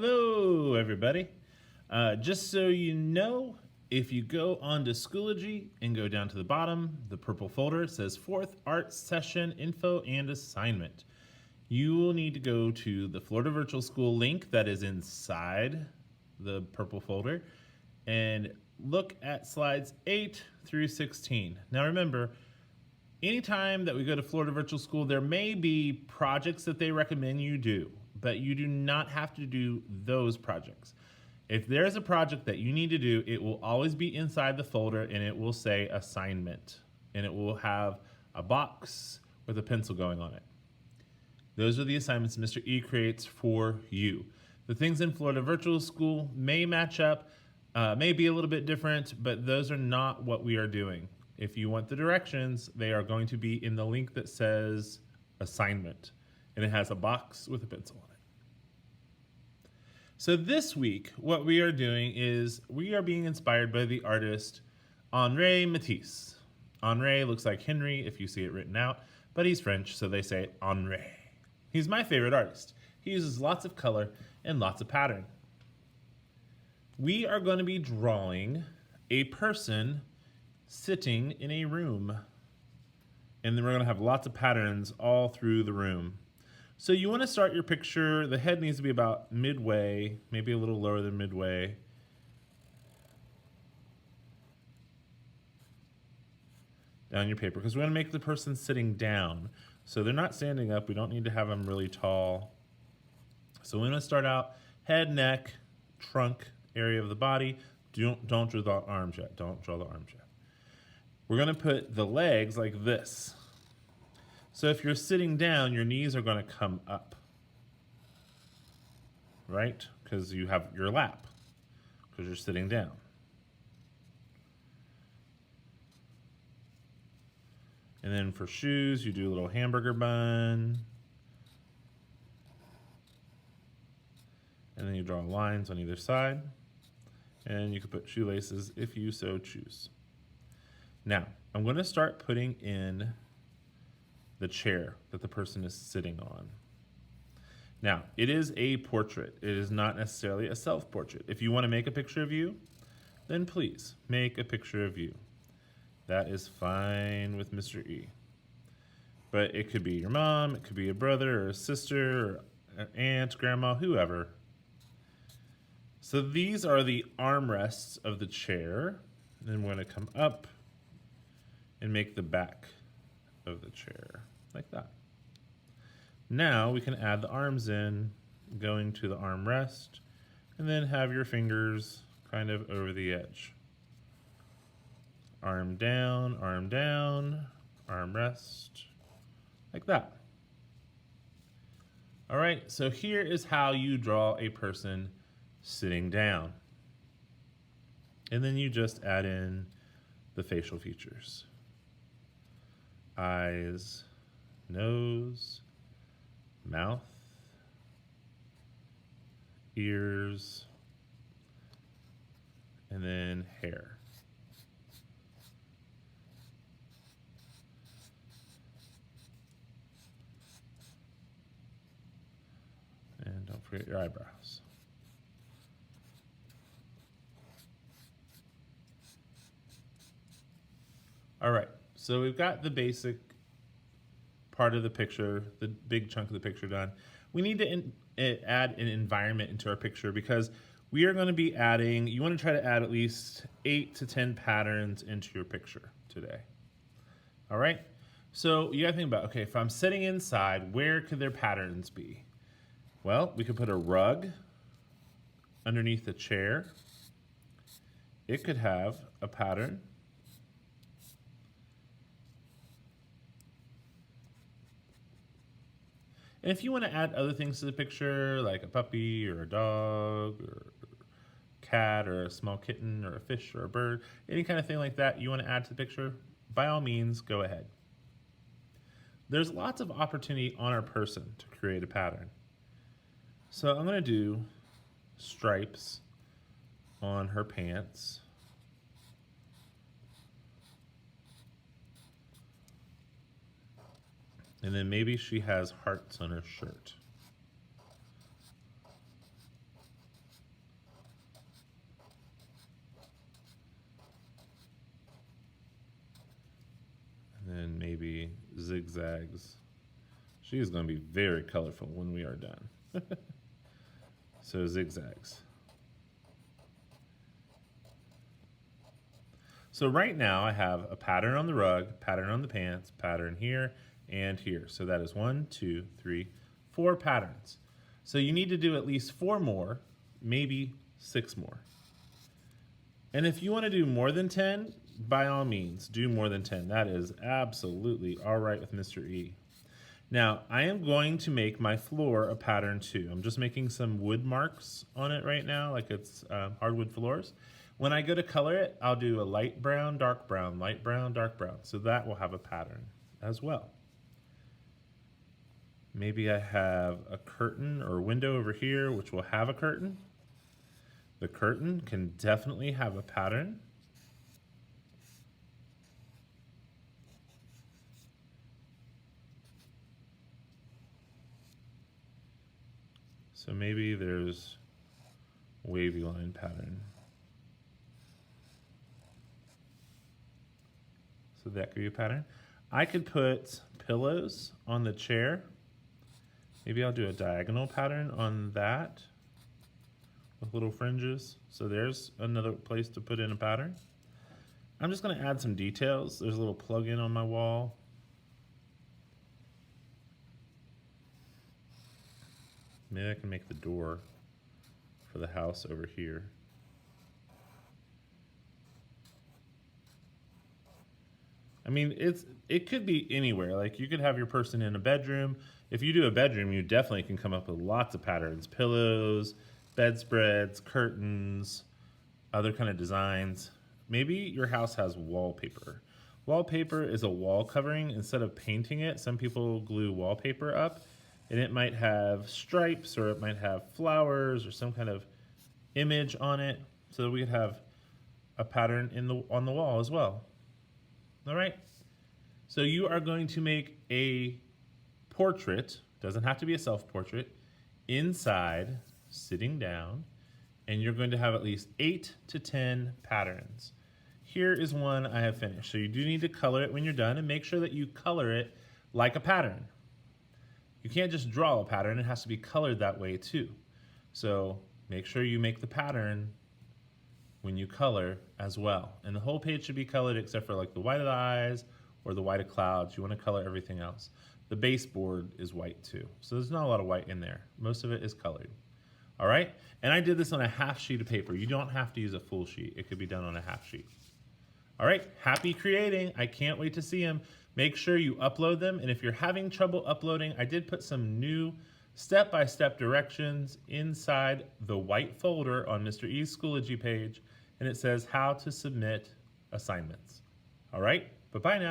Hello, everybody. Just so you know, if you go on to Schoology and go down to the bottom, the purple folder says fourth art session info and assignment. You will need to go to the Florida Virtual School link that is inside the purple folder and look at slides 8 through 16. Now remember, anytime that we go to Florida Virtual School, there may be projects that they recommend you do, but you do not have to do those projects. If there's a project that you need to do, it will always be inside the folder and it will say assignment. And it will have a box with a pencil going on it. Those are the assignments Mr. E creates for you. The things in Florida Virtual School may match up, may be a little bit different, but those are not what we are doing. If you want the directions, they are going to be in the link that says assignment. And it has a box with a pencil on it. So this week, what we are doing is we are being inspired by the artist MR.E. MR looks like Henry if you see it written out, but he's French, so they say MR. He's my favorite artist. He uses lots of color and lots of pattern. We are going to be drawing a person sitting in a room. And then we're going to have lots of patterns all through the room. So you want to start your picture, the head needs to be about midway, maybe a little lower than midway. Down your paper, because we're going to make the person sitting down. So they're not standing up, we don't need to have them really tall. So we're going to start out head, neck, trunk area of the body. Don't draw the arms yet, don't draw the arms yet. We're going to put the legs like this. So if you're sitting down, your knees are going to come up, right? Because you have your lap, because you're sitting down. And then for shoes, you do a little hamburger bun. And then you draw lines on either side. And you can put shoelaces if you so choose. Now, I'm going to start putting in the chair that the person is sitting on. Now, it is a portrait. It is not necessarily a self-portrait. If you want to make a picture of you, then please make a picture of you. That is fine with Mr. E. But it could be your mom, it could be a brother or a sister or an aunt, grandma, whoever. So these are the armrests of the chair. And we're going to come up and make the back of the chair like that. Now we can add the arms in, going to the armrest, and then have your fingers kind of over the edge. Arm down, armrest, like that. All right, so here is how you draw a person sitting down. And then you just add in the facial features. Eyes, nose, mouth, ears, and then hair. And don't forget your eyebrows. All right, so we've got the basic part of the picture, the big chunk of the picture done. We need to add an environment into our picture because we are going to be adding, you want to try to add at least 8 to 10 patterns into your picture today. All right, so you got to think about, okay, if I'm sitting inside, where could their patterns be? Well, we could put a rug underneath the chair. It could have a pattern. And if you want to add other things to the picture, like a puppy or a dog or a cat or a small kitten or a fish or a bird, any kind of thing like that you want to add to the picture, by all means, go ahead. There's lots of opportunity on our person to create a pattern. So I'm going to do stripes on her pants. And then maybe she has hearts on her shirt. And maybe zigzags. She is going to be very colorful when we are done. So zigzags. So right now I have a pattern on the rug, pattern on the pants, pattern here and here. So that is 1, 2, 3, 4 patterns. So you need to do at least 4 more, maybe 6 more. And if you want to do more than 10, by all means, do more than 10. That is absolutely all right with Mr. E. Now, I am going to make my floor a pattern too. I'm just making some wood marks on it right now, like it's hardwood floors. When I go to color it, I'll do a light brown, dark brown, light brown, dark brown. So that will have a pattern as well. Maybe I have a curtain or window over here, which will have a curtain. The curtain can definitely have a pattern. So maybe there's wavy line pattern. So that could be a pattern. I could put pillows on the chair. Maybe I'll do a diagonal pattern on that with little fringes. So there's another place to put in a pattern. I'm just going to add some details. There's a little plug-in on my wall. Maybe I can make the door for the house over here. I mean, it could be anywhere. Like you could have your person in a bedroom. If you do a bedroom, you definitely can come up with lots of patterns. Pillows, bedspreads, curtains, other kind of designs. Maybe your house has wallpaper. Wallpaper is a wall covering. Instead of painting it, some people glue wallpaper up, and it might have stripes or it might have flowers or some kind of image on it, so that we could have a pattern on the wall as well. All right, so you are going to make a portrait, doesn't have to be a self-portrait, inside, sitting down, and you're going to have at least 8 to 10 patterns. Here is one I have finished. So you do need to color it when you're done, and make sure that you color it like a pattern. You can't just draw a pattern, it has to be colored that way too. So make sure you make the pattern when you color as well. And the whole page should be colored except for like the white of the eyes or the white of clouds. You want to color everything else. The baseboard is white too. So there's not a lot of white in there. Most of it is colored. All right? And I did this on a half sheet of paper. You don't have to use a full sheet. It could be done on a half sheet. All right, happy creating. I can't wait to see them. Make sure you upload them. And if you're having trouble uploading, I did put some new step-by-step directions inside the white folder on Mr. E's Schoology page, and it says how to submit assignments. All right, bye-bye now.